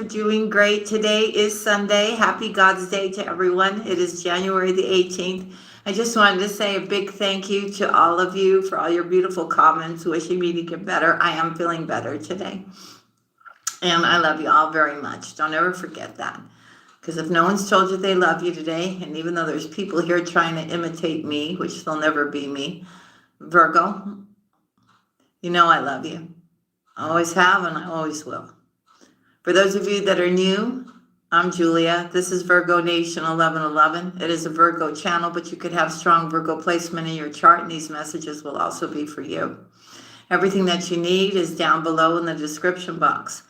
Doing great. Today is Sunday. Happy God's Day to everyone. It is January the 18th. I just wanted to say a big thank you to all of you for all your beautiful comments, wishing me to get better. I am feeling better today. And I love you all very much. Don't ever forget that. Because if no one's told you they love you today, and even though there's people here trying to imitate me, which they'll never be me, Virgo, you know I love you. I always have and I always will. For those of you that are new, I'm Julia. This is Virgo Nation 1111. It is a Virgo channel, but you could have strong Virgo placement in your chart, and these messages will also be for you. Everything that you need is down below in the description box.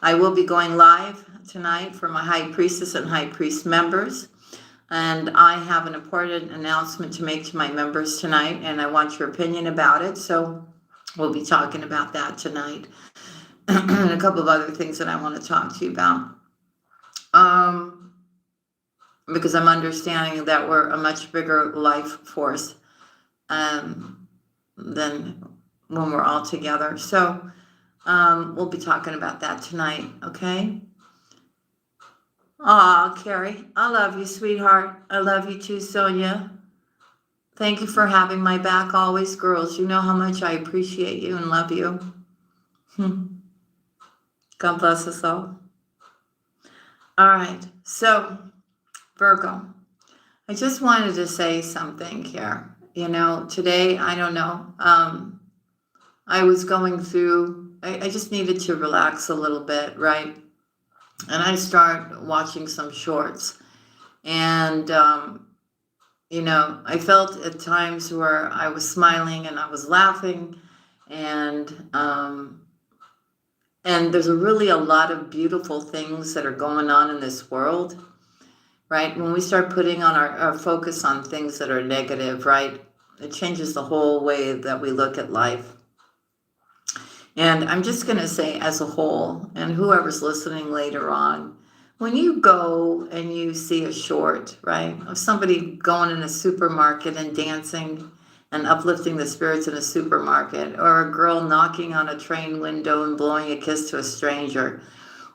I will be going live tonight for my High Priestess and High Priest members, and I have an important announcement to make to my members tonight, and I want your opinion about it, so we'll be talking about that tonight. And a couple of other things that I want to talk to you about. Because I'm understanding that we're a much bigger life force than when we're all together. So we'll be talking about that tonight, okay? Aw, Carrie, I love you, sweetheart. I love you too, Sonia. Thank you for having my back always, girls. You know how much I appreciate you and love you. God bless us all. All right, so Virgo, I just wanted to say something here. You know, today, I don't know, I was going through, I just needed to relax a little bit, right? And I started watching some shorts. And, you know, I felt at times where I was smiling and I was laughing. And there's really a lot of beautiful things that are going on in this world, right? When we start putting on our focus on things that are negative, right, it changes the whole way that we look at life. And I'm just going to say as a whole, and whoever's listening later on, when you go and you see a short, right, of somebody going in a supermarket and dancing and uplifting the spirits in a supermarket, or a girl knocking on a train window and blowing a kiss to a stranger,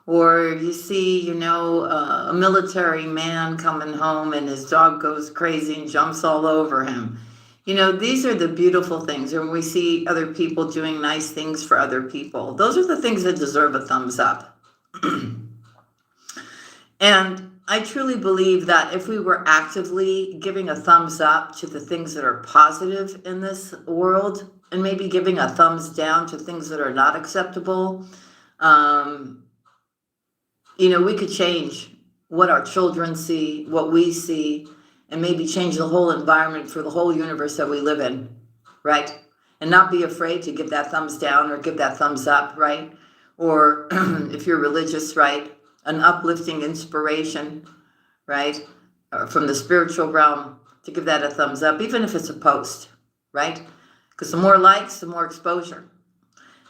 or you see, you know, a military man coming home and his dog goes crazy and jumps all over him. You know, these are the beautiful things. When we see other people doing nice things for other people, those are the things that deserve a thumbs up. And I truly believe that if we were actively giving a thumbs up to the things that are positive in this world, and maybe giving a thumbs down to things that are not acceptable, you know, we could change what our children see, what we see, and maybe change the whole environment for the whole universe that we live in, right? And not be afraid to give that thumbs down or give that thumbs up, right? Or if you're religious, right? An uplifting inspiration, right? Or from the spiritual realm, to give that a thumbs up, even if it's a post, right? Because the more likes, the more exposure.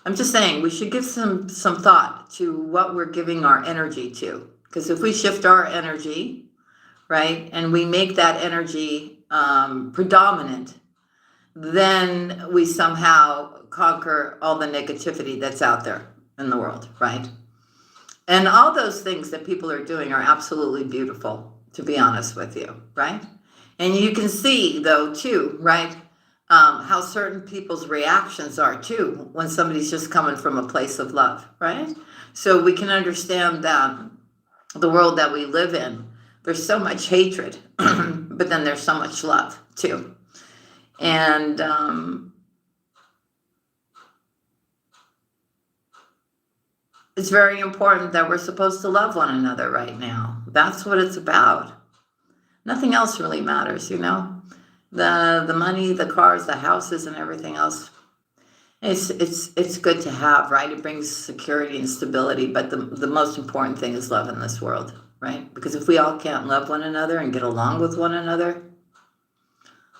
I'm just saying we should give some thought to what we're giving our energy to. Because if we shift our energy, right, and we make that energy predominant, then we somehow conquer all the negativity that's out there in the world, right? And all those things that people are doing are absolutely beautiful, to be honest with you, right? And you can see, though, too, right, how certain people's reactions are, too, when somebody's just coming from a place of love, right? So we can understand that the world that we live in, there's so much hatred, but then there's so much love, too. And it's very important that we're supposed to love one another right now. That's what it's about. Nothing else really matters, you know. The money, the cars, the houses, and everything else. It's good to have, right? It brings security and stability. But the most important thing is love in this world, right? Because if we all can't love one another and get along with one another,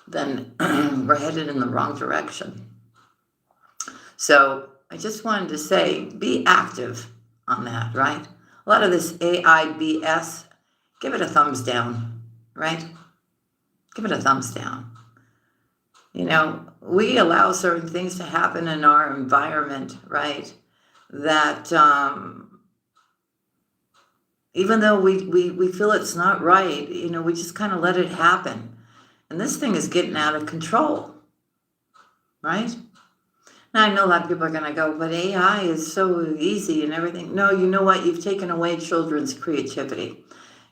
then we're headed in the wrong direction. So I just wanted to say, be active on that, right? A lot of this AI BS, give it a thumbs down, right? Give it a thumbs down. You know, we allow certain things to happen in our environment, right? That even though we feel it's not right, we just kind of let it happen. And this thing is getting out of control, right? Now, I know a lot of people are going to go, but AI is so easy and everything. No, you know what? You've taken away children's creativity.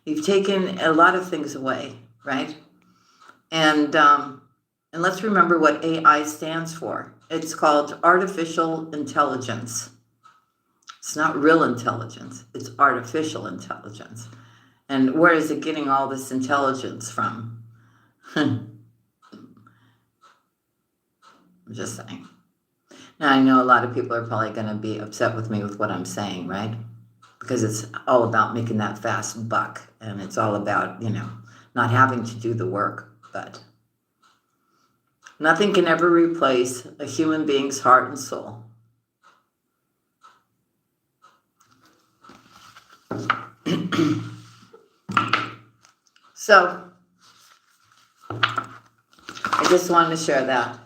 You've taken a lot of things away, right? And let's remember what AI stands for. It's called artificial intelligence. It's not real intelligence. It's artificial intelligence. And where is it getting all this intelligence from? I'm just saying. Now, I know a lot of people are probably going to be upset with me with what I'm saying, right? Because it's all about making that fast buck. And it's all about, not having to do the work. But nothing can ever replace a human being's heart and soul. So, I just wanted to share that.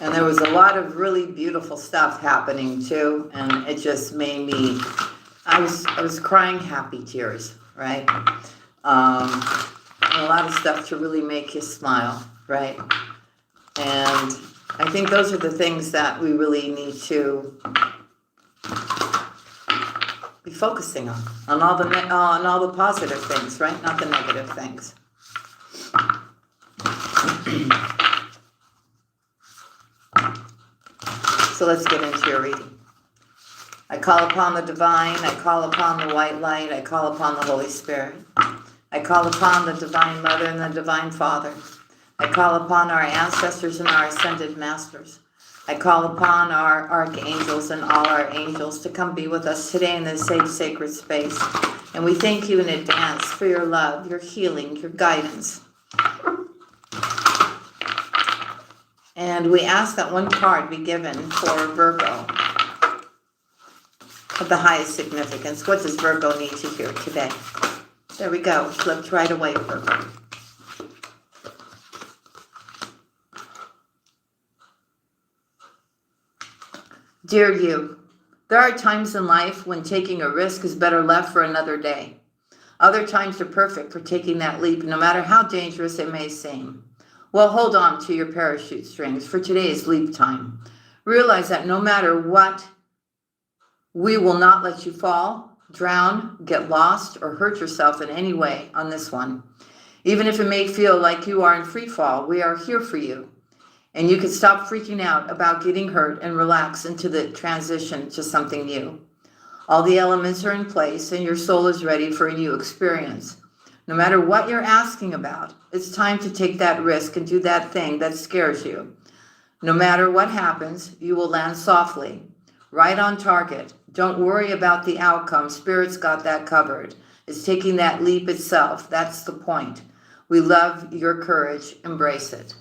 And there was a lot of really beautiful stuff happening too, and it just made me, I was crying happy tears, right? And a lot of stuff to really make you smile, right? And I think those are the things that we really need to be focusing on all the positive things, right? Not the negative things. So let's get into your reading. I call upon the divine, I call upon the white light, I call upon the Holy Spirit. I call upon the Divine Mother and the Divine Father. I call upon our ancestors and our ascended masters. I call upon our archangels and all our angels to come be with us today in this safe, sacred space. And we thank you in advance for your love, your healing, your guidance. And we ask that one card be given for Virgo of the highest significance. What does Virgo need to hear today? There we go. Flipped right away, Virgo. Dear you, there are times in life when taking a risk is better left for another day. Other times are perfect for taking that leap, no matter how dangerous it may seem. Well, hold on to your parachute strings, for today is leap time. Realize that no matter what, we will not let you fall, drown, get lost, or hurt yourself in any way on this one. Even if it may feel like you are in free fall, we are here for you. And you can stop freaking out about getting hurt and relax into the transition to something new. All the elements are in place and your soul is ready for a new experience. No matter what you're asking about, it's time to take that risk and do that thing that scares you. No matter what happens, you will land softly, right on target. Don't worry about the outcome. Spirit's got that covered. It's taking that leap itself. That's the point. We love your courage. Embrace it.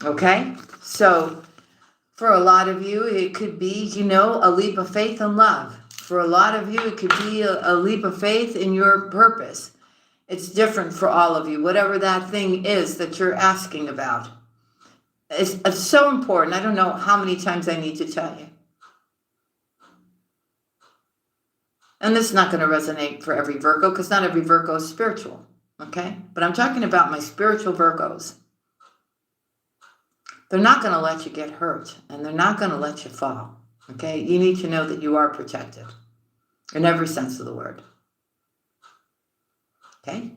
Okay? So, for a lot of you, it could be, a leap of faith and love. For a lot of you, it could be a leap of faith in your purpose. It's different for all of you, whatever that thing is that you're asking about. It's so important. I don't know how many times I need to tell you. And this is not going to resonate for every Virgo, because not every Virgo is spiritual, okay? But I'm talking about my spiritual Virgos. They're not going to let you get hurt, and they're not going to let you fall, okay? You need to know that you are protected in every sense of the word, okay?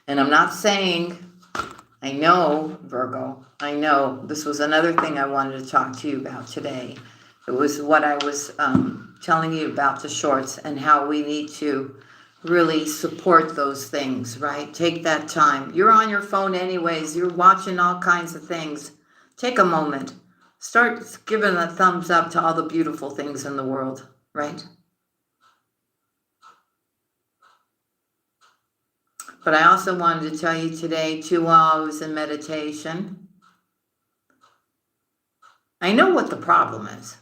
And I'm not saying, I know, Virgo, I know this was another thing I wanted to talk to you about today. It was what I was telling you about the shorts and how we need to really support those things, right? Take that time. You're on your phone anyways. You're watching all kinds of things. Take a moment. Start giving a thumbs up to all the beautiful things in the world, right? But I also wanted to tell you today, too, while I was in meditation, I know what the problem is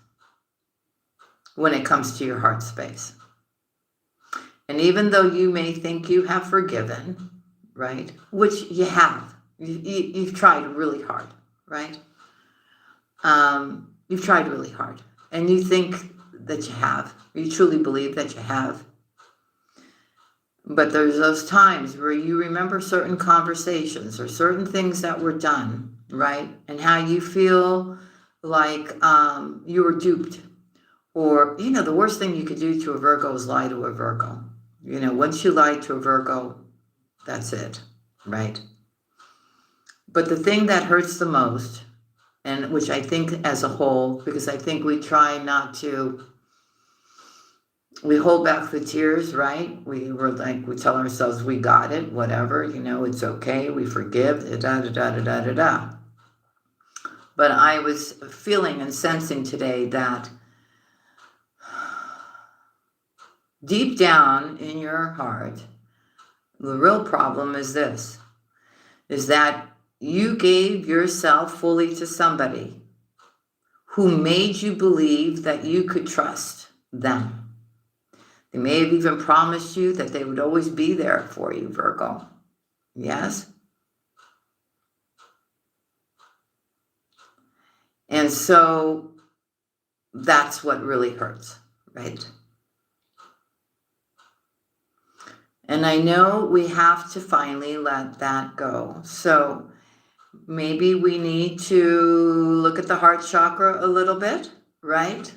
when it comes to your heart space. And even though you may think you have forgiven, right, which you have, you've tried really hard, right? You've tried really hard. And you think that you have. You truly believe that you have. But there's those times where you remember certain conversations or certain things that were done, right? And how you feel like you were duped. Or, the worst thing you could do to a Virgo is lie to a Virgo. Once you lie to a Virgo, that's it, right? But the thing that hurts the most, and which I think as a whole, because I think we try not to, we hold back the tears, right? We tell ourselves we got it, whatever, it's okay, we forgive, da da da da da da da. But I was feeling and sensing today that deep down in your heart, the real problem is this, is that you gave yourself fully to somebody who made you believe that you could trust them. They may have even promised you that they would always be there for you, Virgo. Yes? And so that's what really hurts, right? And I know we have to finally let that go. So maybe we need to look at the heart chakra a little bit, right?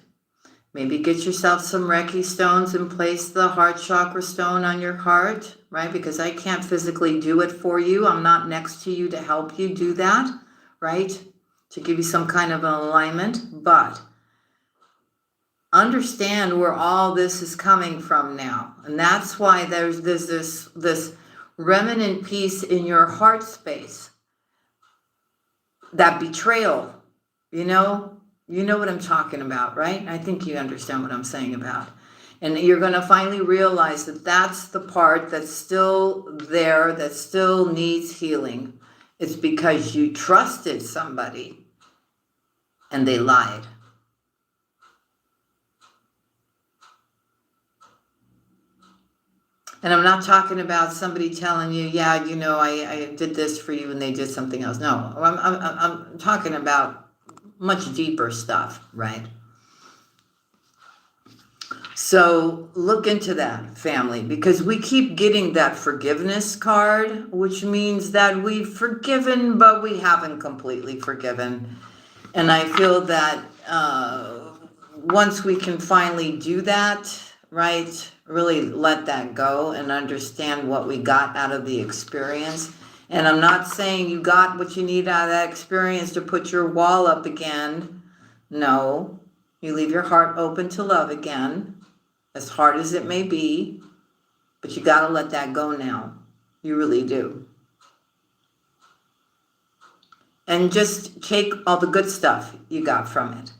Maybe get yourself some REIKI stones and place the heart chakra stone on your heart, right? Because I can't physically do it for you. I'm not next to you to help you do that, right? To give you some kind of an alignment. But understand where all this is coming from now. And that's why there's this remnant piece in your heart space. That betrayal, You know what I'm talking about, right? I think you understand what I'm saying about. And you're going to finally realize that that's the part that's still there, that still needs healing. It's because you trusted somebody and they lied. And I'm not talking about somebody telling you, yeah, I did this for you and they did something else. No, I'm talking about much deeper stuff, right? So look into that, family, because we keep getting that forgiveness card, which means that we've forgiven, but we haven't completely forgiven. And I feel that once we can finally do that, right, really let that go and understand what we got out of the experience. And I'm not saying you got what you need out of that experience to put your wall up again. No, you leave your heart open to love again, as hard as it may be, but you got to let that go now. You really do. And just take all the good stuff you got from it.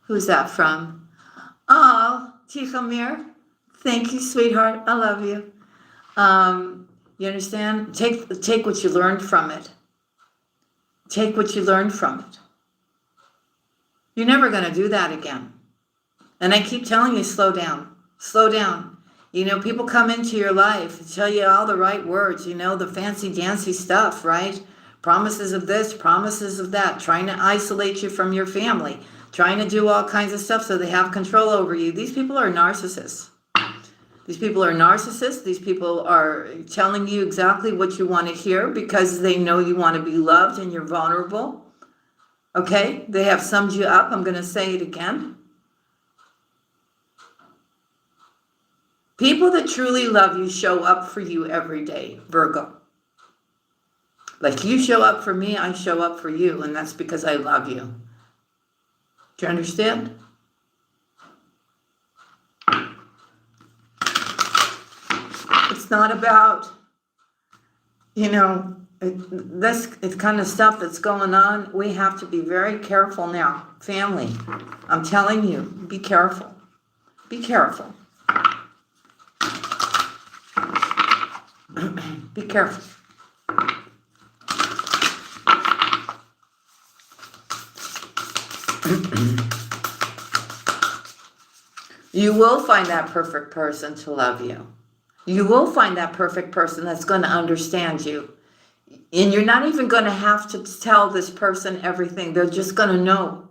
Who's that from? Oh, Tichamir. Thank you, sweetheart. I love you. You understand? Take what you learned from it. Take what you learned from it. You're never going to do that again. And I keep telling you, slow down. Slow down. People come into your life and tell you all the right words, the fancy dancy stuff, right? Promises of this, promises of that, trying to isolate you from your family, trying to do all kinds of stuff so they have control over you. These people are narcissists. These people are narcissists. These people are telling you exactly what you want to hear because they know you want to be loved and you're vulnerable. Okay? They have summed you up. I'm going to say it again. People that truly love you show up for you every day, Virgo. Like you show up for me, I show up for you, and that's because I love you. Do you understand? It's not about, this kind of stuff that's going on. We have to be very careful now. Family, I'm telling you, be careful. Be careful. Be careful. You will find that perfect person to love you. You will find that perfect person that's going to understand you. And you're not even going to have to tell this person everything. They're just going to know.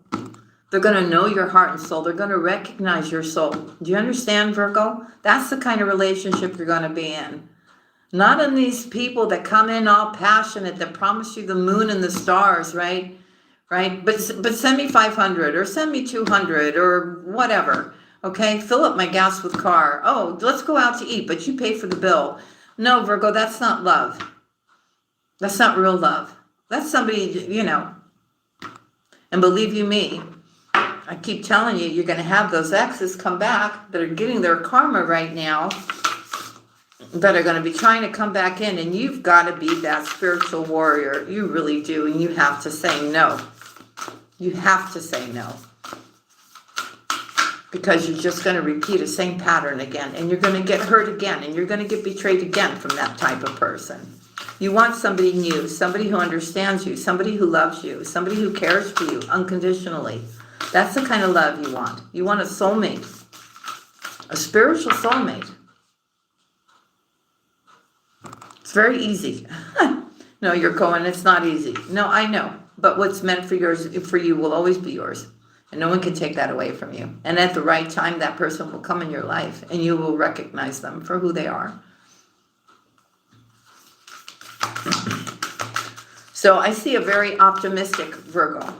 They're going to know your heart and soul. They're going to recognize your soul. Do you understand, Virgo? That's the kind of relationship you're going to be in. Not in these people that come in all passionate, that promise you the moon and the stars, right? Right? But send me 500 or send me 200 or whatever. Okay? Fill up my gas with car. Oh, let's go out to eat, but you pay for the bill. No, Virgo, that's not love. That's not real love. That's somebody, you know. And believe you me, I keep telling you, you're going to have those exes come back that are getting their karma right now, that are going to be trying to come back in, and you've got to be that spiritual warrior. You really do, and you have to say no. You have to say no. Because you're just going to repeat the same pattern again, and you're going to get hurt again, and you're going to get betrayed again from that type of person. You want somebody new, somebody who understands you, somebody who loves you, somebody who cares for you unconditionally. That's the kind of love you want. You want a soulmate, a spiritual soulmate. It's very easy. No, you're going, it's not easy. No, I know. But what's meant for you will always be yours. And no one can take that away from you. And at the right time, that person will come in your life, and you will recognize them for who they are. So I see a very optimistic Virgo.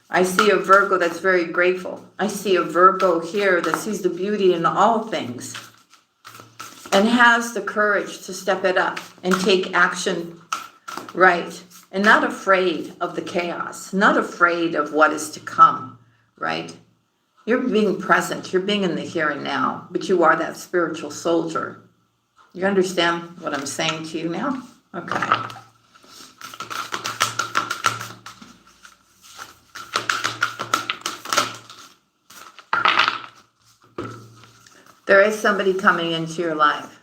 I see a Virgo that's very grateful. I see a Virgo here that sees the beauty in all things and has the courage to step it up and take action, right? And not afraid of the chaos, not afraid of what is to come, right? You're being present. You're being in the here and now, but you are that spiritual soldier. You understand what I'm saying to you now? Okay. There is somebody coming into your life,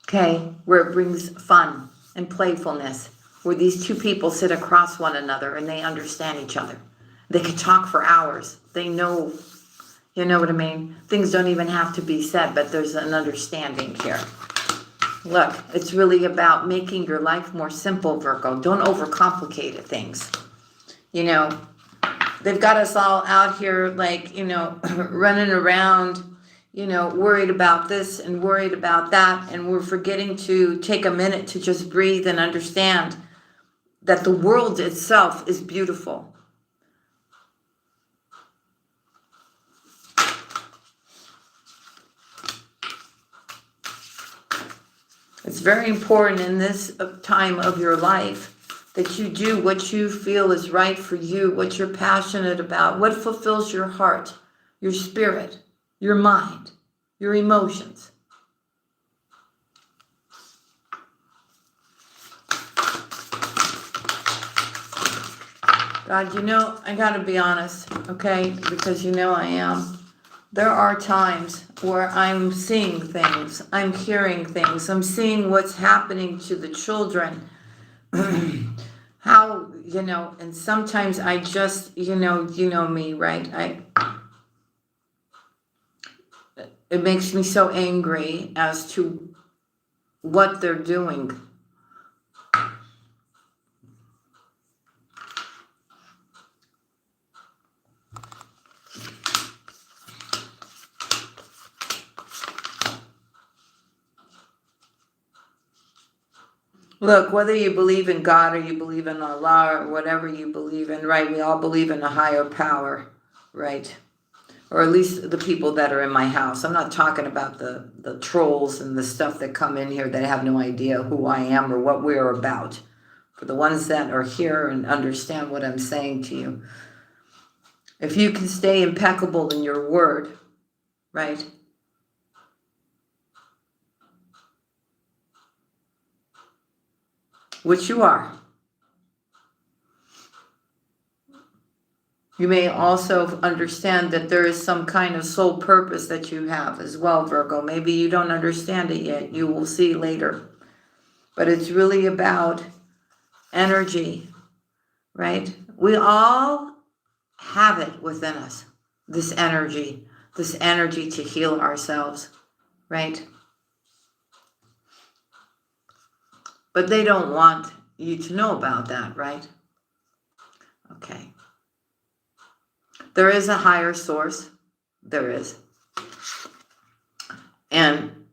okay, where it brings fun and playfulness, where these two people sit across one another and they understand each other. They could talk for hours. They know, you know what I mean? Things don't even have to be said, but there's an understanding here. Look, it's really about making your life more simple, Virgo. Don't overcomplicate things. You know, they've got us all out here like, you know, running around, you know, worried about this and worried about that. And we're forgetting to take a minute to just breathe and understand that the world itself is beautiful. It's very important in this time of your life that you do what you feel is right for you, what you're passionate about, what fulfills your heart, your spirit, your mind, your emotions. God, you know, I got to be honest, okay? Because you know I am. There are times where I'm seeing things, I'm hearing things, I'm seeing what's happening to the children. How, you know, and sometimes I just, you know me, right? It makes me so angry as to what they're doing. Look, whether you believe in God or you believe in Allah or whatever you believe in, right? We all believe in a higher power, right? Or at least the people that are in my house. I'm not talking about the trolls and the stuff that come in here that have no idea who I am or what we're about. For the ones that are here and understand what I'm saying to you. If you can stay impeccable in your word, right? Which you are. You may also understand that there is some kind of soul purpose that you have as well, Virgo. Maybe you don't understand it yet. You will see later. But it's really about energy, right? We all have it within us, this energy to heal ourselves, right? But they don't want you to know about that, right? Okay. There is a higher source. There is. And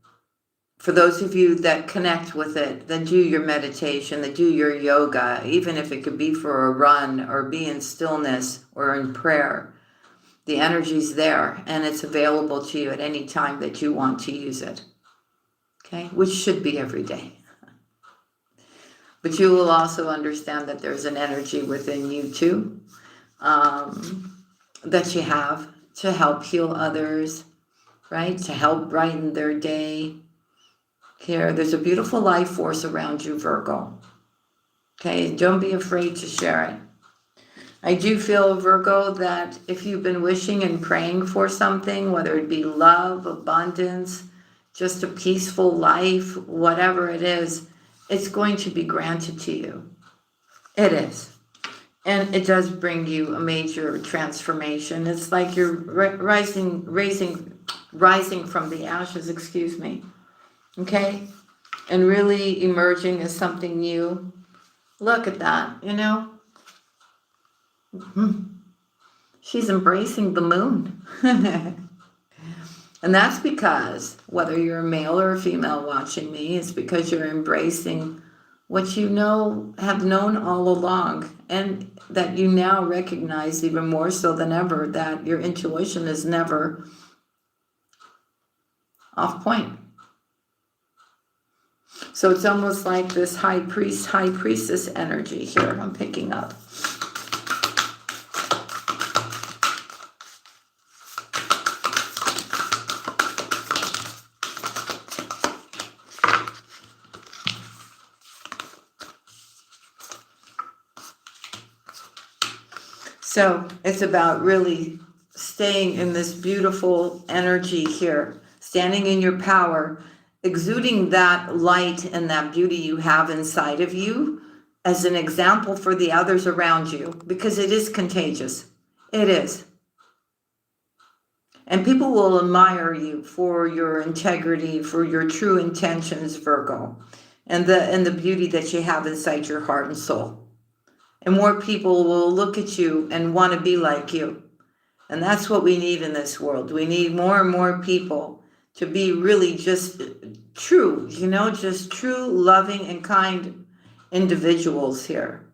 for those of you that connect with it, that do your meditation, that do your yoga, even if it could be for a run or be in stillness or in prayer, the energy's there and it's available to you at any time that you want to use it. Okay? Which should be every day. But you will also understand that there's an energy within you too, that you have to help heal others, right? To help brighten their day. Here, there's a beautiful life force around you, Virgo. Okay, don't be afraid to share it. I do feel, Virgo, that if you've been wishing and praying for something, whether it be love, abundance, just a peaceful life, whatever it is, it's going to be granted to you. It is. And it does bring you a major transformation. It's like you're rising from the ashes, okay? And really emerging as something new. Look at that, you know? She's embracing the moon. And that's because, whether you're a male or a female watching me, it's because you're embracing what you know, have known all along, and that you now recognize even more so than ever that your intuition is never off point. So it's almost like this high priest, high priestess energy here I'm picking up. So it's about really staying in this beautiful energy here, standing in your power, exuding that light and that beauty you have inside of you as an example for the others around you, because it is contagious. It is. And people will admire you for your integrity, for your true intentions, Virgo, and the beauty that you have inside your heart and soul. And more people will look at you and want to be like you. And that's what we need in this world. We need more and more people to be really just true, you know, just true, loving, and kind individuals here.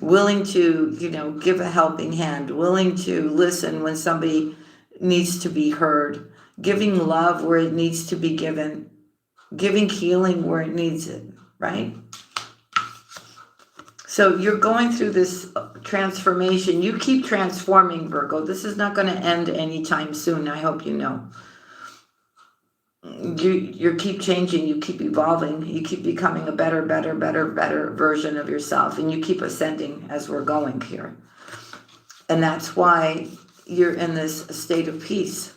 Willing to, you know, give a helping hand, willing to listen when somebody needs to be heard, giving love where it needs to be given, giving healing where it needs it, right? So you're going through this transformation. You keep transforming, Virgo. This is not going to end anytime soon. I hope you know. You keep changing. You keep evolving. You keep becoming a better version of yourself. And you keep ascending as we're going here. And that's why you're in this state of peace.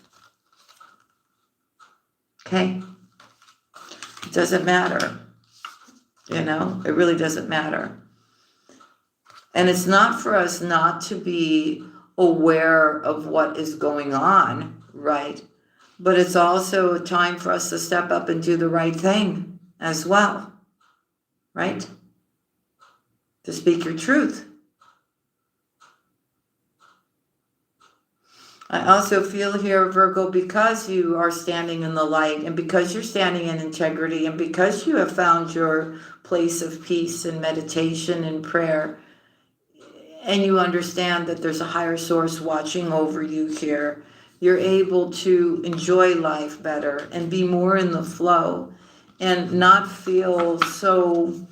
Okay? It doesn't matter. You know, it really doesn't matter. And it's not for us not to be aware of what is going on, right? But it's also a time for us to step up and do the right thing as well, right? To speak your truth. I also feel here, Virgo, because you are standing in the light and because you're standing in integrity and because you have found your place of peace and meditation and prayer, and you understand that there's a higher source watching over you here, you're able to enjoy life better and be more in the flow and not feel so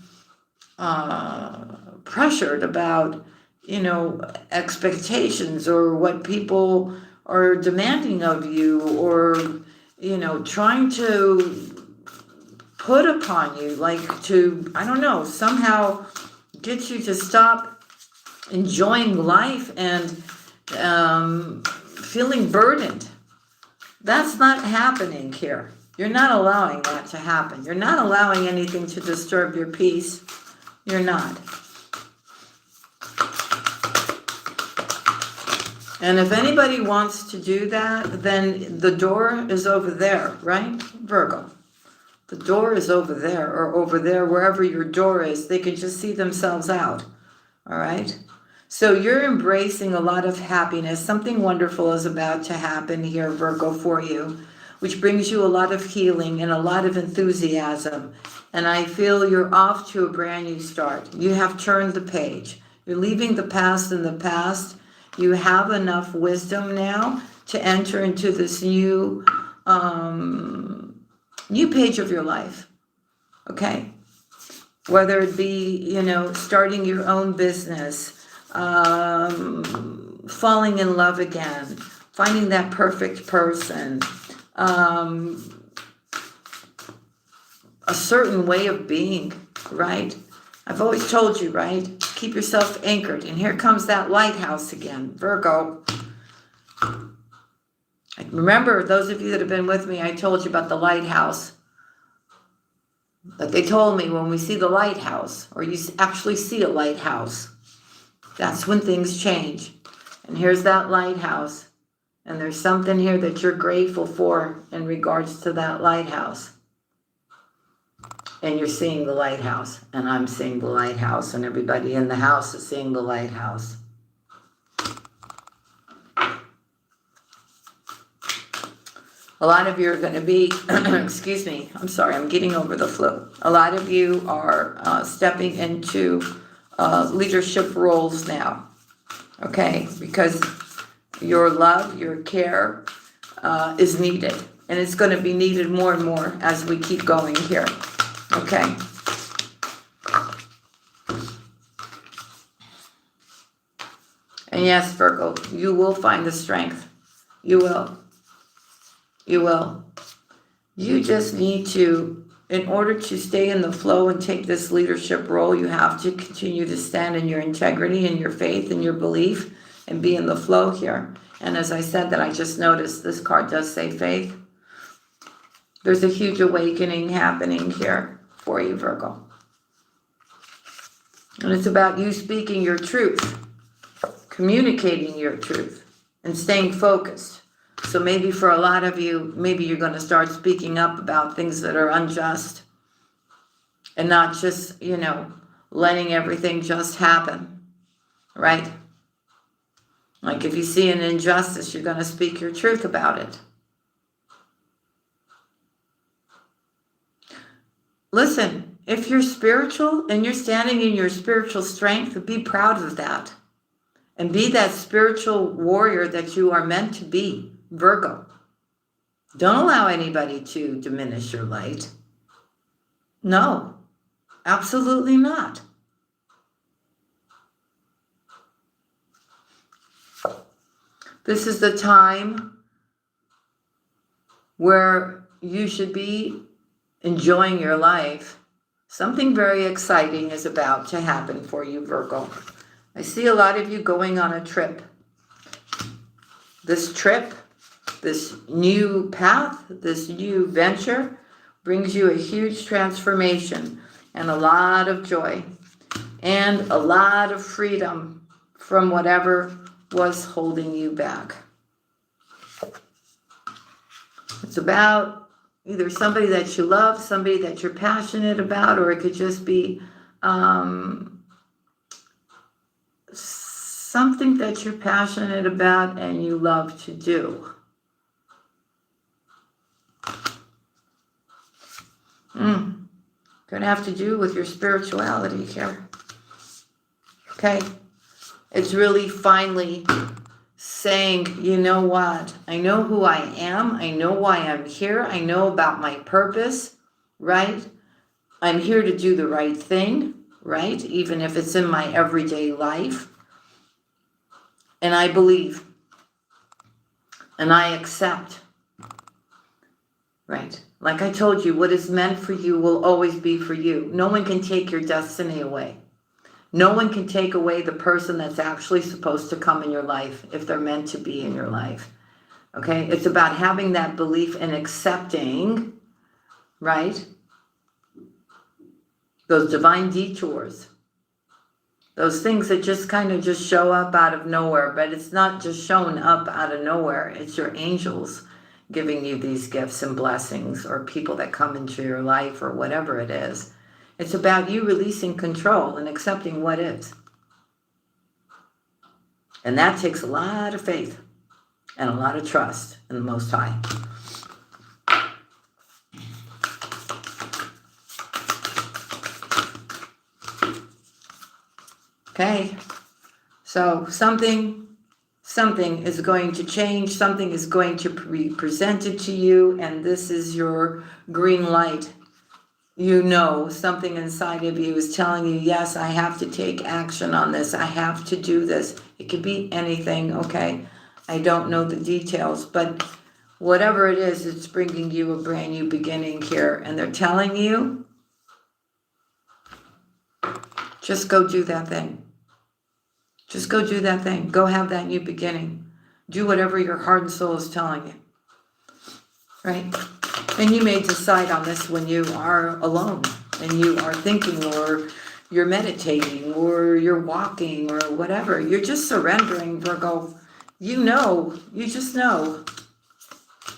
pressured about, you know, expectations or what people are demanding of you or, you know, trying to put upon you, like to, I don't know, somehow get you to stop enjoying life and feeling burdened. That's not happening here. You're not allowing that to happen. You're not allowing anything to disturb your peace. You're not. And if anybody wants to do that, then the door is over there, right? Virgo. The door is over there or over there, wherever your door is. They can just see themselves out. All right? So you're embracing a lot of happiness. Something wonderful is about to happen here, Virgo, for you, which brings you a lot of healing and a lot of enthusiasm. And I feel you're off to a brand new start. You have turned the page. You're leaving the past in the past. You have enough wisdom now to enter into this new page of your life. Okay? Whether it be, starting your own business, falling in love again, finding that perfect person, a certain way of being, right? I've always told you, right? Keep yourself anchored. And here comes that lighthouse again, Virgo. Remember, those of you that have been with me, I told you about the lighthouse. But they told me when we see the lighthouse, or you actually see a lighthouse, that's when things change. And here's that lighthouse. And there's something here that you're grateful for in regards to that lighthouse. And you're seeing the lighthouse, and I'm seeing the lighthouse, and everybody in the house is seeing the lighthouse. A lot of you are going to be, excuse me, I'm sorry, I'm getting over the flu. A lot of you are stepping into leadership roles now, okay? Because your love, your care is needed. And it's going to be needed more and more as we keep going here. Okay. And yes, Virgo, you will find the strength. You will. You will. You just need to, in order to stay in the flow and take this leadership role, you have to continue to stand in your integrity and your faith and your belief and be in the flow here. And as I said that, I just noticed this card does say faith. There's a huge awakening happening here for you, Virgo. And it's about you speaking your truth, communicating your truth, and staying focused. So maybe for a lot of you, maybe you're going to start speaking up about things that are unjust and not just, letting everything just happen, right? Like if you see an injustice, you're going to speak your truth about it. Listen, if you're spiritual and you're standing in your spiritual strength, be proud of that. And be that spiritual warrior that you are meant to be, Virgo. Don't allow anybody to diminish your light. No, absolutely not. This is the time where you should be enjoying your life. Something very exciting is about to happen for you, Virgo. I see a lot of you going on a trip. This trip, this new path, this new venture brings you a huge transformation and a lot of joy and a lot of freedom from whatever was holding you back. It's about either somebody that you love, somebody that you're passionate about, or it could just be something that you're passionate about and you love to do. Gonna have to do with your spirituality here. Okay? It's really finally saying, you know what? I know who I am. I know why I'm here. I know about my purpose, right? I'm here to do the right thing, right? Even if it's in my everyday life. And I believe. And I accept. Right? Like I told you, what is meant for you will always be for you. No one can take your destiny away. No one can take away the person that's actually supposed to come in your life if they're meant to be in your life. Okay? It's about having that belief and accepting, right? Those divine detours. Those things that just kind of just show up out of nowhere, but it's not just showing up out of nowhere. It's your angels giving you these gifts and blessings, or people that come into your life, or whatever it is. It's about you releasing control and accepting what is. And that takes a lot of faith and a lot of trust in the Most High. Okay, so something is going to change, something is going to be presented to you, and this is your green light. You know, something inside of you is telling you, yes, I have to take action on this. I have to do this. It could be anything, okay? I don't know the details, but whatever it is, it's bringing you a brand new beginning here. And they're telling you, just go do that thing. Just go do that thing. Go have that new beginning. Do whatever your heart and soul is telling you. Right? And you may decide on this when you are alone and you are thinking, or you're meditating, or you're walking, or whatever. You're just surrendering, Virgo. You know, you just know.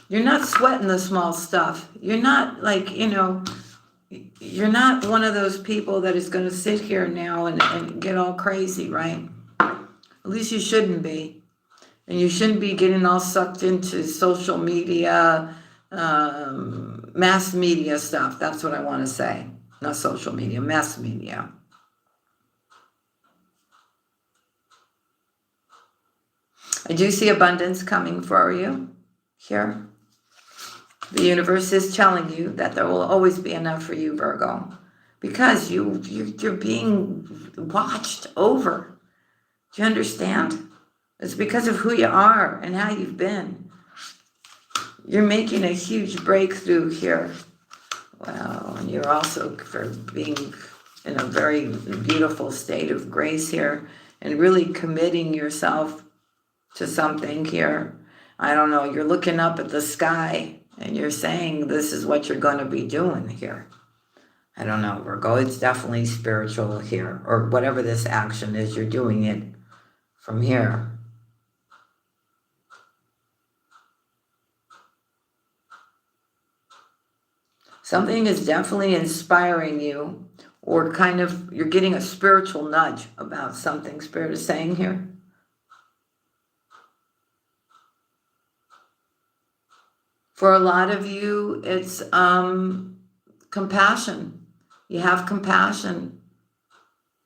You're not sweating the small stuff. You're not like, you're not one of those people that is going to sit here now and get all crazy, right? At least you shouldn't be. And you shouldn't be getting all sucked into social media, mass media stuff. That's what I want to say. Not social media, mass media. I do see abundance coming for you here. The universe is telling you that there will always be enough for you, Virgo, because you're being watched over. Do you understand? It's because of who you are and how you've been. You're making a huge breakthrough here. Wow, and you're also for being in a very beautiful state of grace here and really committing yourself to something here. I don't know, you're looking up at the sky and you're saying this is what you're going to be doing here. I don't know, Virgo, it's definitely spiritual here, or whatever this action is, you're doing it from here. Something is definitely inspiring you, or kind of you're getting a spiritual nudge about something Spirit is saying here. For a lot of you, it's compassion. You have compassion.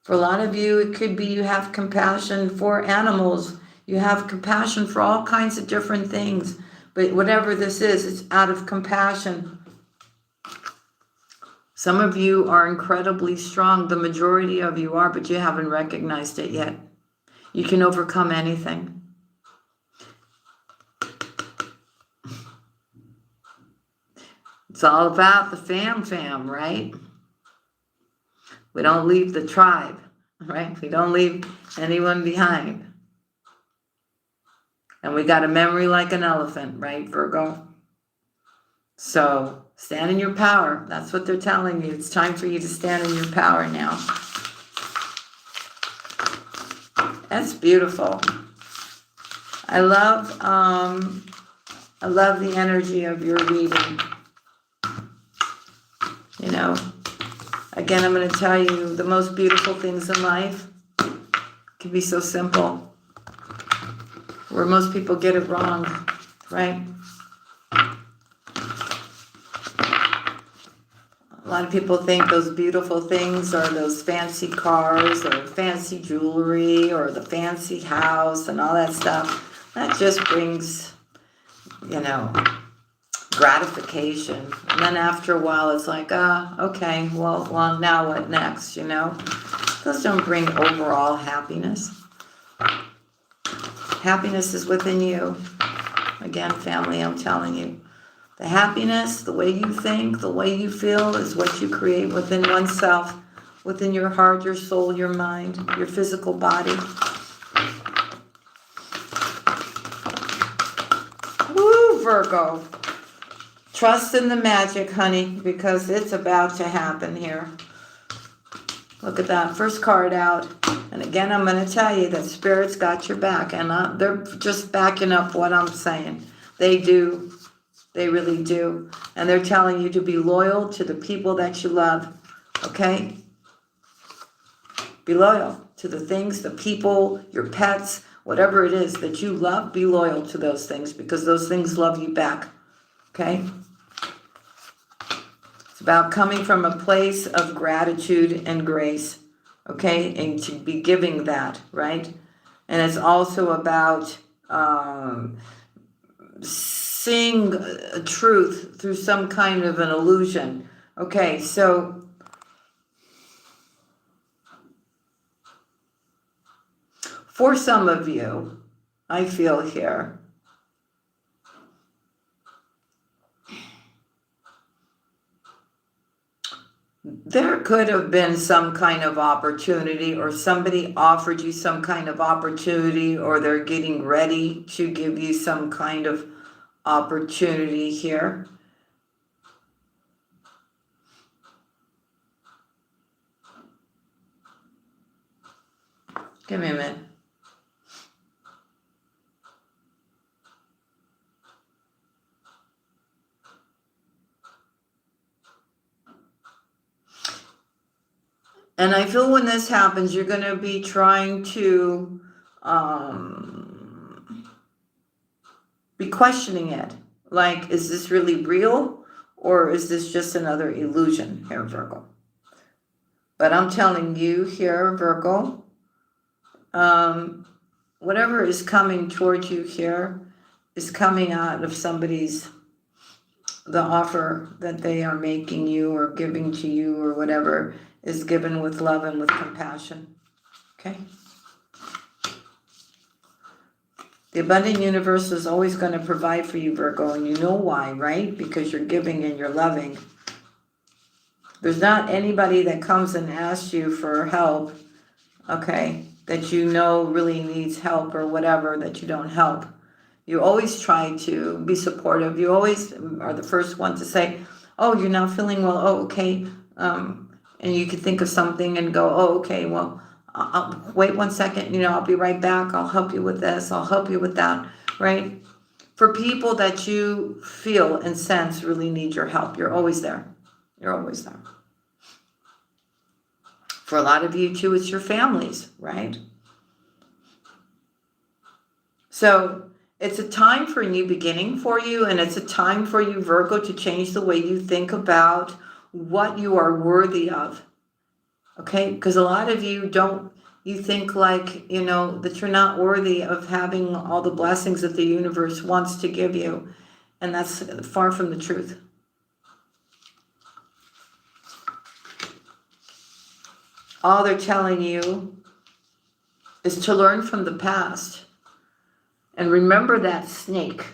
For a lot of you, it could be you have compassion for animals. You have compassion for all kinds of different things. But whatever this is, it's out of compassion. Some of you are incredibly strong. The majority of you are, but you haven't recognized it yet. You can overcome anything. It's all about the fam, right? We don't leave the tribe, right? We don't leave anyone behind. And we got a memory like an elephant, right, Virgo? So stand in your power. That's what they're telling you. It's time for you to stand in your power now. That's beautiful. I love the energy of your reading. You know, again, I'm going to tell you the most beautiful things in life can be so simple, where most people get it wrong, right? A lot of people think those beautiful things are those fancy cars or fancy jewelry or the fancy house and all that stuff. That just brings, gratification. And then after a while, it's like, okay, well, now what next, Those don't bring overall happiness. Happiness is within you. Again, family, I'm telling you. The happiness, the way you think, the way you feel is what you create within oneself, within your heart, your soul, your mind, your physical body. Woo, Virgo. Trust in the magic, honey, because it's about to happen here. Look at that first card out. And again, I'm going to tell you that Spirit's got your back. And they're just backing up what I'm saying. They do. They really do. And they're telling you to be loyal to the people that you love. Okay? Be loyal to the things, the people, your pets, whatever it is that you love, be loyal to those things because those things love you back. Okay? It's about coming from a place of gratitude and grace. Okay? And to be giving that, right? And it's also about seeing a truth through some kind of an illusion. Okay, so for some of you, I feel here, there could have been some kind of opportunity, or somebody offered you some kind of opportunity, or they're getting ready to give you some kind of opportunity here. Give me a minute. And I feel when this happens, you're going to be trying to be questioning it. Like, is this really real? Or is this just another illusion here, Virgo? But I'm telling you here, Virgo, whatever is coming towards you here is coming out of the offer that they are making you or giving to you or whatever is given with love and with compassion. Okay? The abundant universe is always going to provide for you, Virgo, and you know why, right? Because you're giving and you're loving. There's not anybody that comes and asks you for help, okay, that you know really needs help or whatever, that you don't help. You always try to be supportive. You always are the first one to say, oh, you're not feeling well. Oh, okay. And you could think of something and go, oh, okay, well, I'll wait 1 second. I'll be right back. I'll help you with this. I'll help you with that, right? For people that you feel and sense really need your help, you're always there. You're always there. For a lot of you, too, it's your families, right? So it's a time for a new beginning for you, and it's a time for you, Virgo, to change the way you think about what you are worthy of, okay? Because a lot of you you think like, that you're not worthy of having all the blessings that the universe wants to give you, and that's far from the truth. All they're telling you is to learn from the past and remember that snake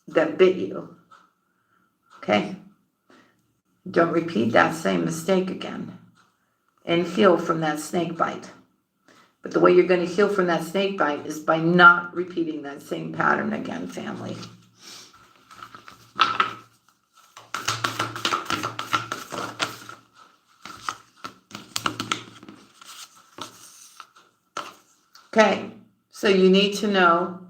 that bit you, okay? Don't repeat that same mistake again and heal from that snake bite. But the way you're going to heal from that snake bite is by not repeating that same pattern again, family. Okay, so you need to know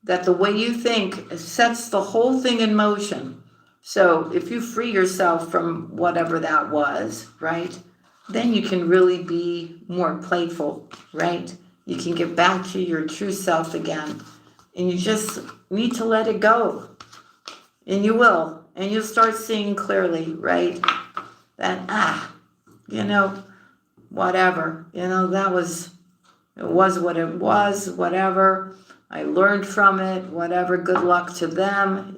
that the way you think sets the whole thing in motion. So if you free yourself from whatever that was, right, then you can really be more playful, right? You can get back to your true self again. And you just need to let it go. And you will. And you'll start seeing clearly, right? That, whatever. It was what it was, whatever. I learned from it, whatever. Good luck to them,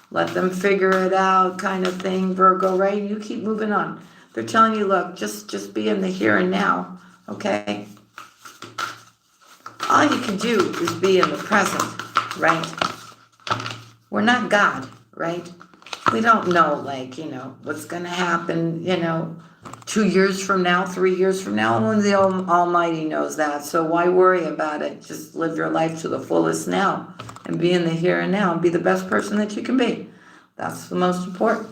let them figure it out kind of thing, Virgo, right? You keep moving on. They're telling you, look, just be in the here and now, okay? All you can do is be in the present, right? We're not God, right? We don't know, what's going to happen, 2 years from now, 3 years from now. Only the Almighty knows that. So why worry about it? Just live your life to the fullest now and be in the here and now and be the best person that you can be. That's the most important.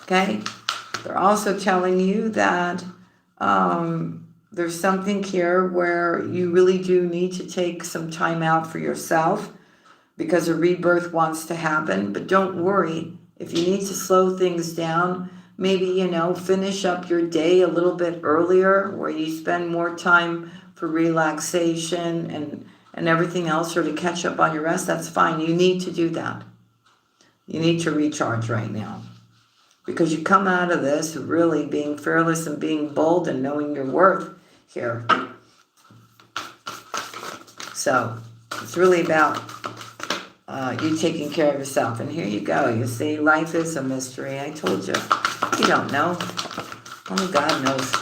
Okay? They're also telling you that there's something here where you really do need to take some time out for yourself because a rebirth wants to happen. But don't worry. If you need to slow things down, maybe, finish up your day a little bit earlier where you spend more time for relaxation and everything else, or to catch up on your rest, that's fine. You need to do that. You need to recharge right now. Because you come out of this really being fearless and being bold and knowing your worth here. So it's really about you taking care of yourself. And here you go. You see, life is a mystery. I told you. You don't know. Only God knows.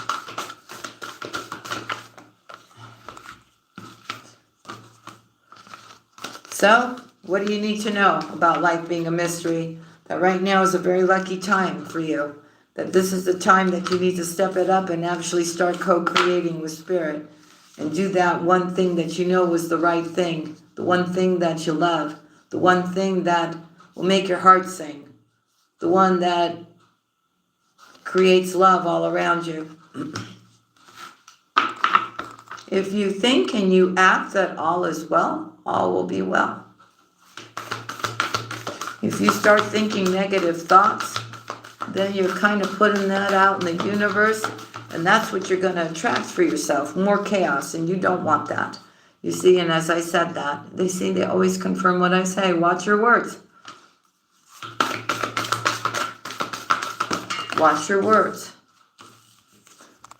So, what do you need to know about life being a mystery? That right now is a very lucky time for you. That this is the time that you need to step it up and actually start co-creating with Spirit. And do that one thing that you know was the right thing. The one thing that you love. The one thing that will make your heart sing. The one that creates love all around you. If you think and you act that all is well, all will be well. If you start thinking negative thoughts, then you're kind of putting that out in the universe, and that's what you're going to attract for yourself, more chaos, and you don't want that. You see, and as I said that, they always confirm what I say. Watch your words. Watch your words.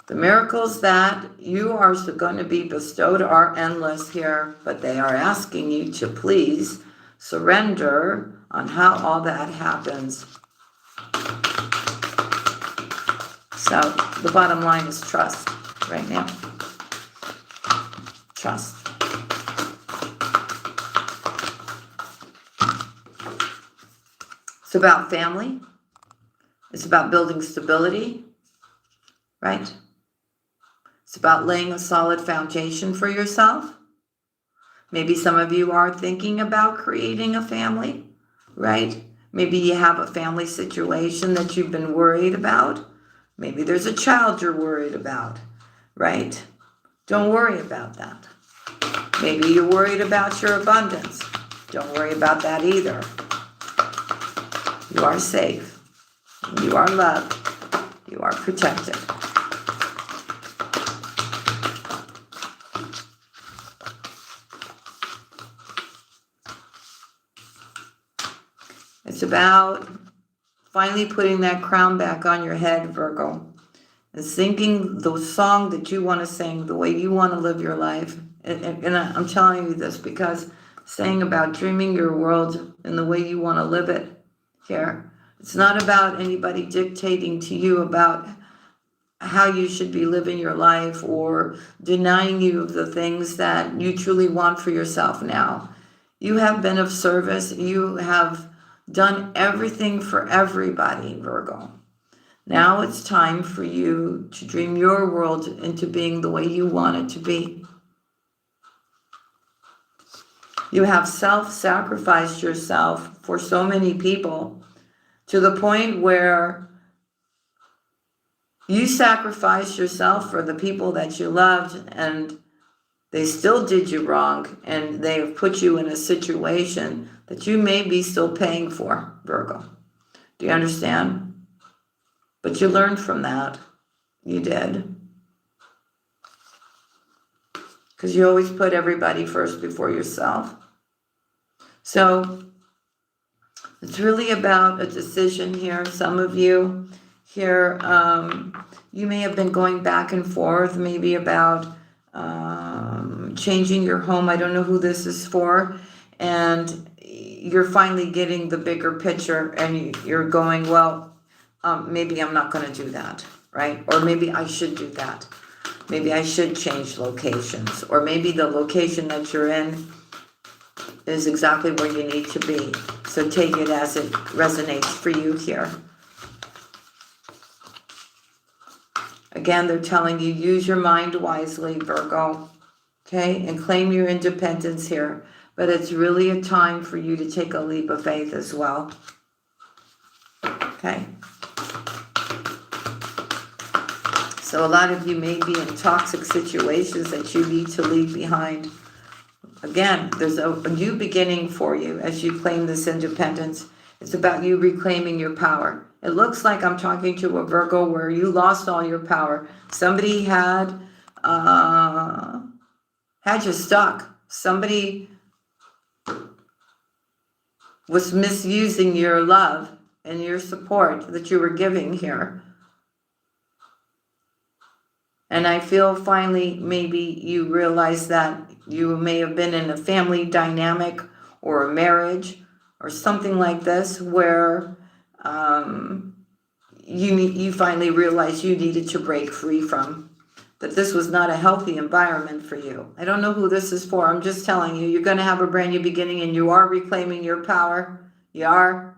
The miracles that you are going to be bestowed are endless here, but they are asking you to please surrender on how all that happens. So the bottom line is trust right now. Trust. It's about family. It's about building stability, right? It's about laying a solid foundation for yourself. Maybe some of you are thinking about creating a family, right? Maybe you have a family situation that you've been worried about. Maybe there's a child you're worried about, right? Don't worry about that. Maybe you're worried about your abundance. Don't worry about that either. You are safe. You are loved. You are protected. It's about finally putting that crown back on your head, Virgo, and singing the song that you want to sing, the way you want to live your life. And I'm telling you this because saying about dreaming your world in the way you want to live it here. It's not about anybody dictating to you about how you should be living your life or denying you of the things that you truly want for yourself now. You have been of service. You have done everything for everybody, Virgo. Now it's time for you to dream your world into being the way you want it to be. You have self-sacrificed yourself for so many people to the point where you sacrificed yourself for the people that you loved, and they still did you wrong, and they have put you in a situation that you may be still paying for, Virgo. Do you understand? But you learned from that. You did. Because you always put everybody first before yourself. So it's really about a decision here. Some of you here, you may have been going back and forth, maybe about changing your home. I don't know who this is for. And you're finally getting the bigger picture and you're going, well, maybe I'm not going to do that, right? Or maybe I should do that. Maybe I should change locations. Or maybe the location that you're in is exactly where you need to be. So take it as it resonates for you here. Again, they're telling you, use your mind wisely, Virgo, okay? And claim your independence here. But it's really a time for you to take a leap of faith as well, okay? So a lot of you may be in toxic situations that you need to leave behind. Again, there's a new beginning for you as you claim this independence. It's about you reclaiming your power. It looks like I'm talking to a Virgo where you lost all your power. Somebody had you stuck. Somebody was misusing your love and your support that you were giving here. And I feel finally maybe you realize that you may have been in a family dynamic or a marriage or something like this where you finally realized you needed to break free from, that this was not a healthy environment for you. I don't know who this is for. I'm just telling you, you're going to have a brand new beginning and you are reclaiming your power. You are.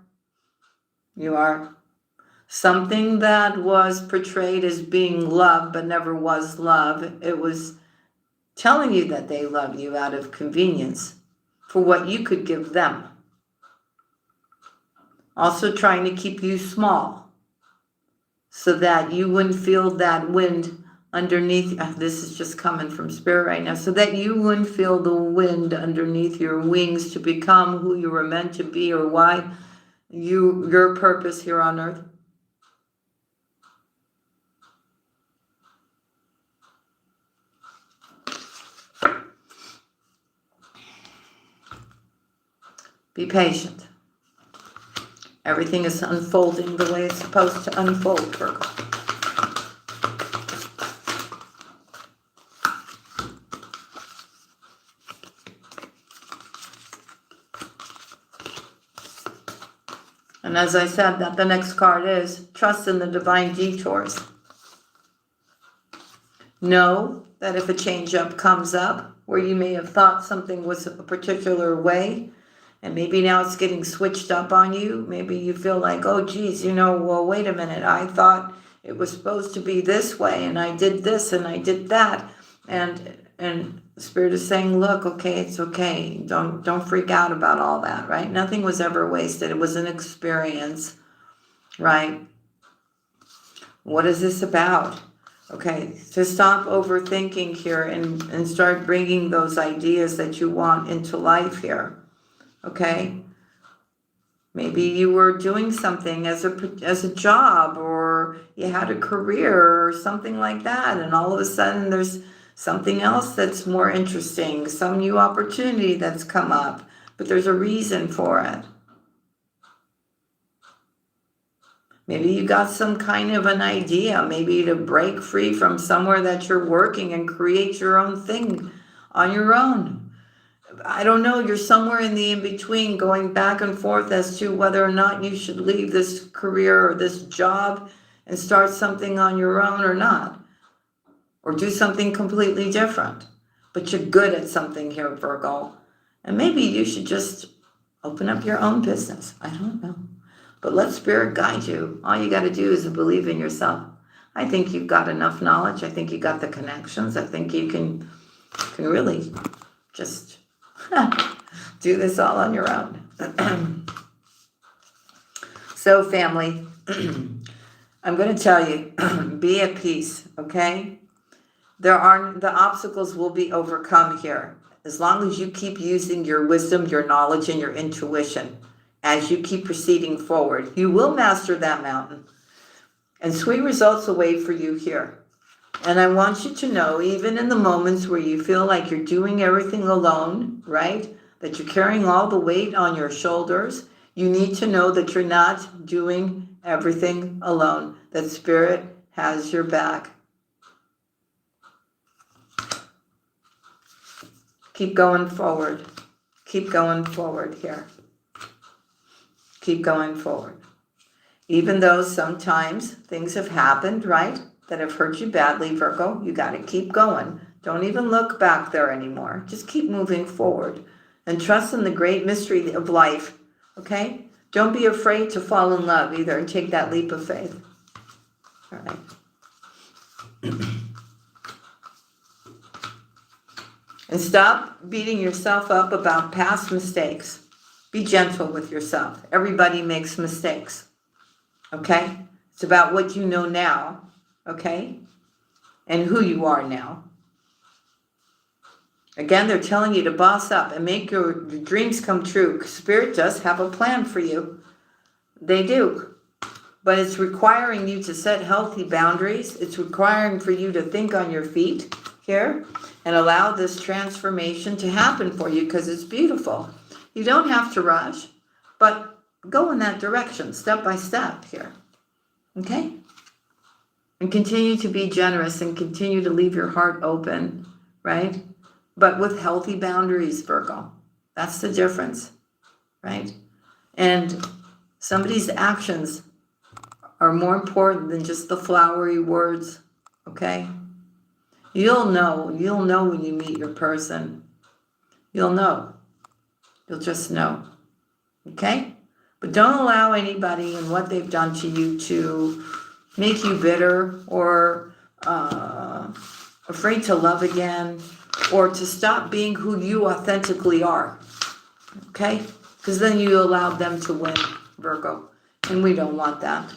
Something that was portrayed as being love but never was love. It was telling you that they love you out of convenience for what you could give them. Also trying to keep you small so that you wouldn't feel that wind underneath. This is just coming from spirit right now. So that you wouldn't feel the wind underneath your wings to become who you were meant to be or why your purpose here on earth. Be patient. Everything is unfolding the way it's supposed to unfold, Virgo. And as I said, that the next card is trust in the divine detours. Know that if a change up comes up where you may have thought something was a particular way, and maybe now it's getting switched up on you. Maybe you feel like, oh, geez, well, wait a minute. I thought it was supposed to be this way, and I did this, and I did that. And Spirit is saying, look, okay, it's okay. Don't freak out about all that, right? Nothing was ever wasted. It was an experience, right? What is this about? Okay, to stop overthinking here and start bringing those ideas that you want into life here. Okay, maybe you were doing something as a job, or you had a career or something like that, and all of a sudden there's something else that's more interesting, some new opportunity that's come up, but there's a reason for it. Maybe you got some kind of an idea, maybe to break free from somewhere that you're working and create your own thing on your own. I don't know, you're somewhere in the in-between, going back and forth as to whether or not you should leave this career or this job and start something on your own or not, or do something completely different. But you're good at something here, Virgo, and maybe you should just open up your own business. I don't know, but let Spirit guide you. All you got to do is believe in yourself. I think you've got enough knowledge. I think you got the connections. I think you can really just do this all on your own. So, family, I'm going to tell you, be at peace, okay? The obstacles will be overcome here. As long as you keep using your wisdom, your knowledge, and your intuition as you keep proceeding forward, you will master that mountain. And sweet results await for you here. And I want you to know, even in the moments where you feel like you're doing everything alone, right? That you're carrying all the weight on your shoulders, you need to know that you're not doing everything alone, that Spirit has your back. Keep going forward. Keep going forward here. Keep going forward. Even though sometimes things have happened, right, that have hurt you badly, Virgo, you got to keep going. Don't even look back there anymore. Just keep moving forward and trust in the great mystery of life, okay? Don't be afraid to fall in love either and take that leap of faith. All right. And stop beating yourself up about past mistakes. Be gentle with yourself. Everybody makes mistakes, okay? It's about what you know now, okay? And who you are now. Again, they're telling you to boss up and make your dreams come true. Spirit does have a plan for you. They do. But it's requiring you to set healthy boundaries. It's requiring for you to think on your feet here and allow this transformation to happen for you, because it's beautiful. You don't have to rush, but go in that direction step by step here. Okay? And continue to be generous and continue to leave your heart open, right? But with healthy boundaries, Virgo. That's the difference, right? And somebody's actions are more important than just the flowery words, okay? You'll know when you meet your person. You'll know. You'll just know, okay? But don't allow anybody and what they've done to you to make you bitter or afraid to love again, or to stop being who you authentically are, okay? Because then you allow them to win, Virgo, and we don't want that.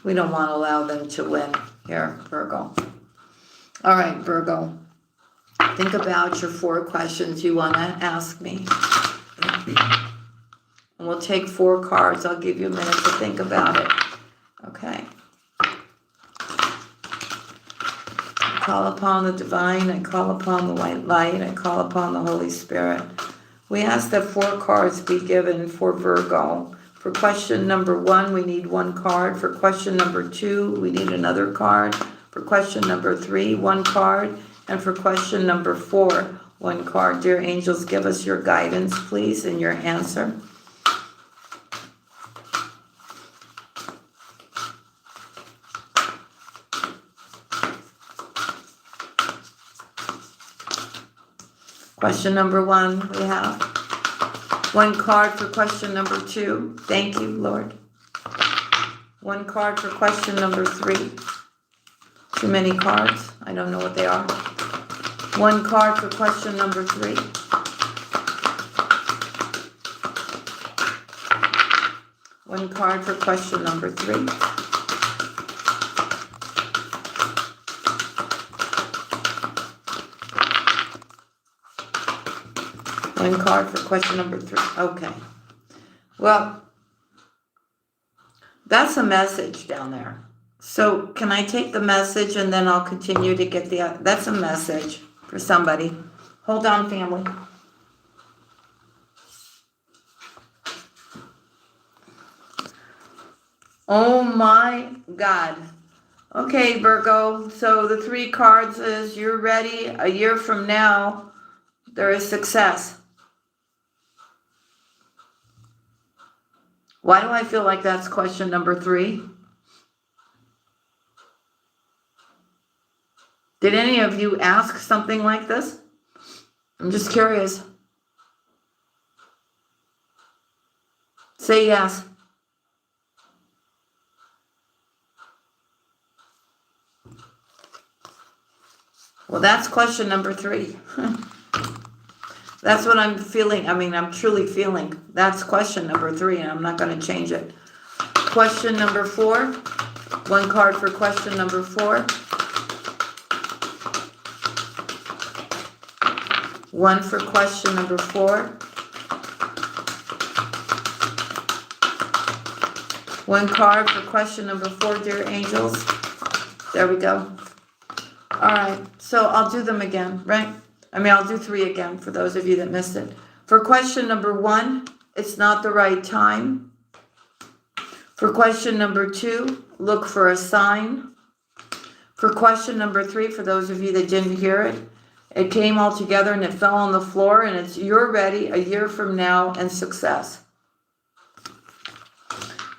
We don't want to allow them to win here, Virgo. All right, Virgo, think about your 4 questions you want to ask me. And we'll take 4 cards. I'll give you a minute to think about it. Okay. I call upon the divine. I call upon the white light. I call upon the Holy Spirit. We ask that 4 cards be given for Virgo. For question number 1, we need 1 card. For question number 2, we need another card. For question number 3, 1 card. And for question number 4, 1 card. Dear angels, give us your guidance, please, and your answer. Question number 1, we have 1 card for question number 2. Thank you, Lord. 1 card for question number 3. Too many cards. I don't know what they are. 1 card for question number 3. 1 card for question number 3. 1 card for question number 3. Okay. Well, that's a message down there. So can I take the message and then I'll continue to get the... That's a message for somebody. Hold on, family. Oh my God. Okay, Virgo. So the 3 cards is you're ready. A year from now, there is success. Why do I feel like that's question number 3? Did any of you ask something like this? I'm just curious. Say yes. Well, that's question number 3. That's what I'm feeling. I mean, I'm truly feeling. That's question number 3, and I'm not going to change it. Question number 4. 1 card for question number 4. 1 for question number 4. 1 card for question number 4, dear angels. There we go. All right, so I'll do them again, right? I'll do 3 again for those of you that missed it. For question number 1, it's not the right time. For question number 2, look for a sign. For question number 3, for those of you that didn't hear it, it came all together and it fell on the floor, and it's you're ready a year from now and success.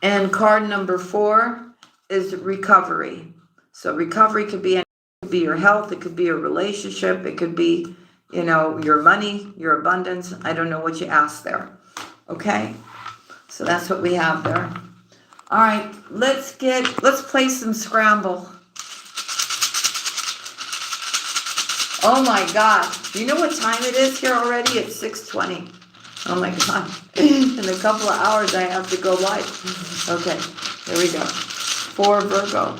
And card number 4 is recovery. So recovery could be your health, it could be a relationship, it could be, your money, your abundance. I don't know what you asked there. Okay? So that's what we have there. All right, let's play some Scramble. Oh my God. Do you know what time it is here already? It's 6:20. Oh my God. In a couple of hours I have to go live. Okay, here we go. For Virgo.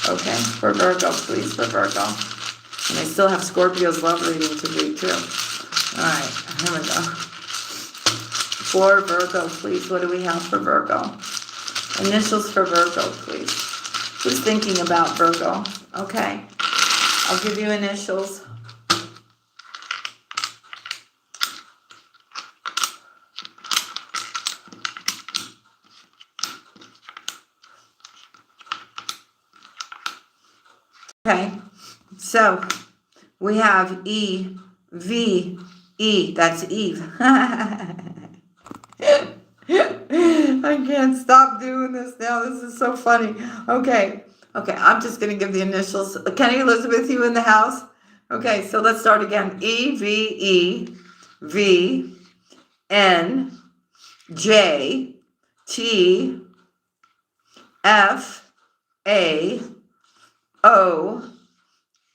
Okay, for Virgo, please, for Virgo. And I still have Scorpio's love reading to do too. All right, here we go. For Virgo, please, what do we have for Virgo? Initials for Virgo, please. Who's thinking about Virgo? Okay. I'll give you initials. Okay. So we have E, V, E. That's Eve. I can't stop doing this now. This is so funny. Okay. Okay. I'm just going to give the initials. Kenny, Elizabeth, you in the house? Okay. So let's start again. E, V, E, V, N, J, T, F, A, O,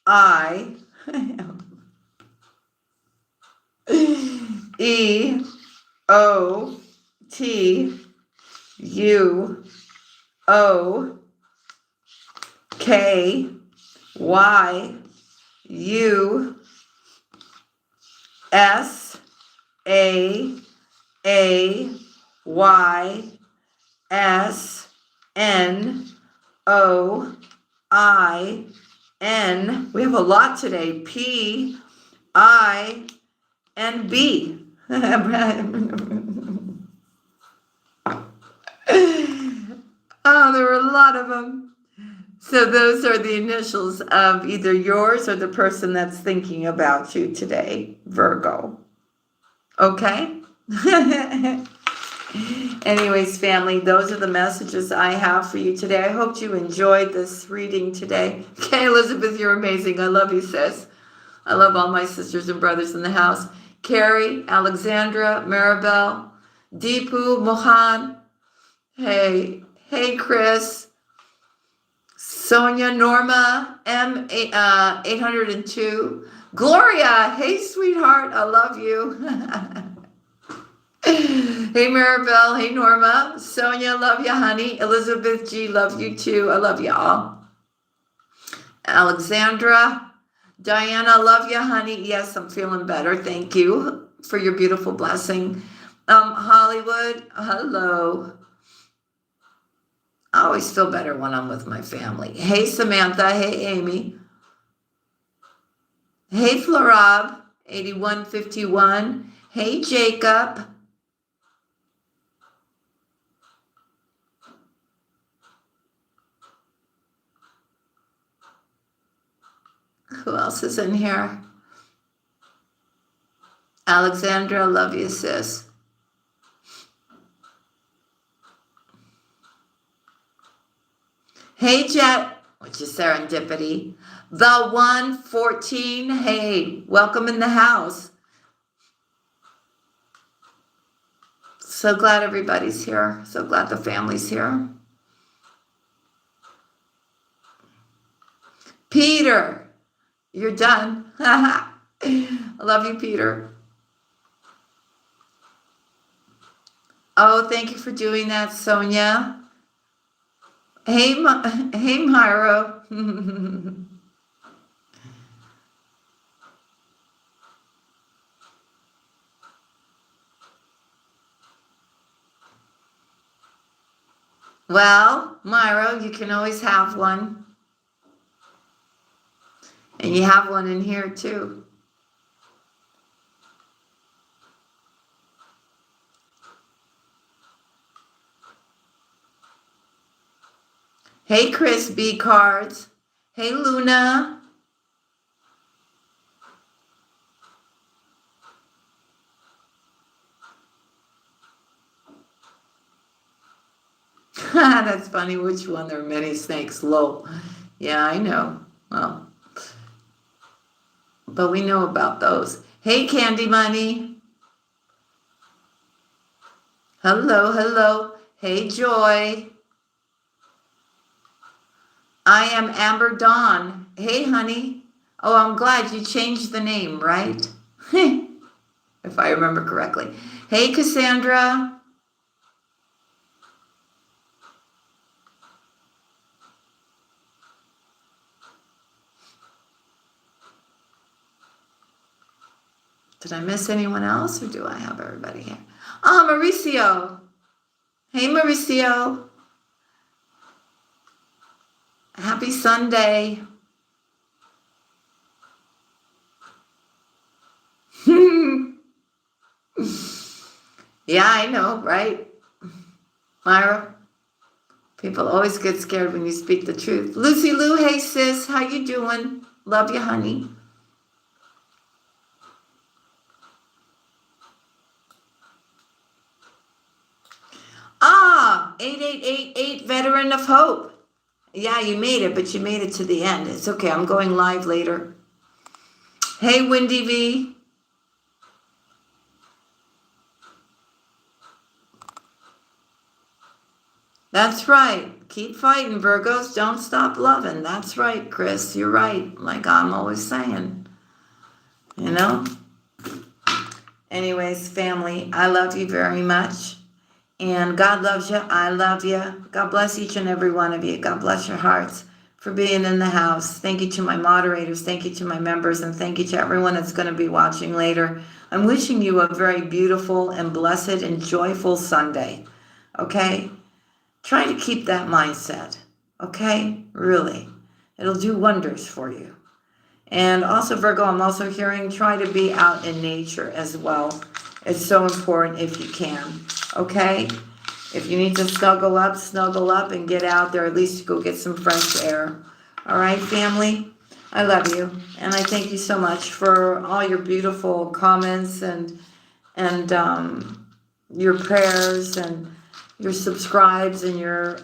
I, E, O, T, U, O, K, Y, U, S, A, Y, S, N, O, I, N. We have a lot today. P, I, and B. Oh, there were a lot of them. So those are the initials of either yours or the person that's thinking about you today, Virgo. Okay? Anyways, family, those are the messages I have for you today. I hope you enjoyed this reading today. Okay, Elizabeth, you're amazing. I love you, sis. I love all my sisters and brothers in the house. Carrie, Alexandra, Maribel, Deepu, Mohan. Hey, Chris. Sonia, Norma, M 802. Gloria, hey, sweetheart, I love you. Hey, Maribel, hey, Norma. Sonia, love you, honey. Elizabeth G, love you too. I love you all. Alexandra, Diana, love you, honey. Yes, I'm feeling better. Thank you for your beautiful blessing. Hollywood, hello. I always feel better when I'm with my family. Hey, Samantha. Hey, Amy. Hey, Florab, 8151. Hey, Jacob. Who else is in here? Alexandra, love you, sis. Hey, Jet, which is serendipity. The 114. Hey, welcome in the house. So glad everybody's here. So glad the family's here. Peter, you're done. I love you, Peter. Oh, thank you for doing that, Sonia. Hey, Myro. Well, Myro, you can always have one. And you have one in here, too. Hey, Chris B. Cards. Hey, Luna. That's funny. Which one? There are many snakes. Lol. Yeah, I know. Well, but we know about those. Hey, Candy Money. Hello, hello. Hey, Joy. I am Amber Dawn. Hey, honey. Oh, I'm glad you changed the name, right? If I remember correctly. Hey, Cassandra. Did I miss anyone else, or do I have everybody here? Oh, Mauricio. Hey, Mauricio. Happy Sunday. Yeah, I know, right? Myra, people always get scared when you speak the truth. Lucy Lou, hey sis, how you doing? Love you, honey. Ah, 8888, Veteran of Hope. Yeah, you made it, but you made it to the end. It's okay, I'm going live later. Hey, Wendy V. That's right. Keep fighting, Virgos. Don't stop loving. That's right, Chris. You're right. Like I'm always saying. You know? Anyways, family, I love you very much. And God loves you. I love you. God bless each and every one of you. God bless your hearts for being in the house. Thank you to my moderators. Thank you to my members. And thank you to everyone that's going to be watching later. I'm wishing you a very beautiful and blessed and joyful Sunday. Okay? Try to keep that mindset. Okay? Really. It'll do wonders for you. And also, Virgo, I'm also hearing try to be out in nature as well. It's so important if you can. Okay? If you need to snuggle up and get out there, at least go get some fresh air. All right, family? I love you. And I thank you so much for all your beautiful comments and your prayers and your subscribes and your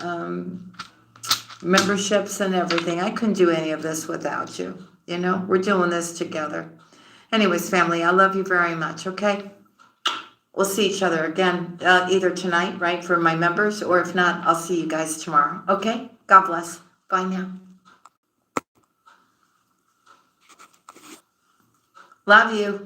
memberships and everything. I couldn't do any of this without you. You know, we're doing this together. Anyways, family, I love you very much, okay? We'll see each other again either tonight, right, for my members, or if not, I'll see you guys tomorrow, okay? God bless. Bye now. Love you.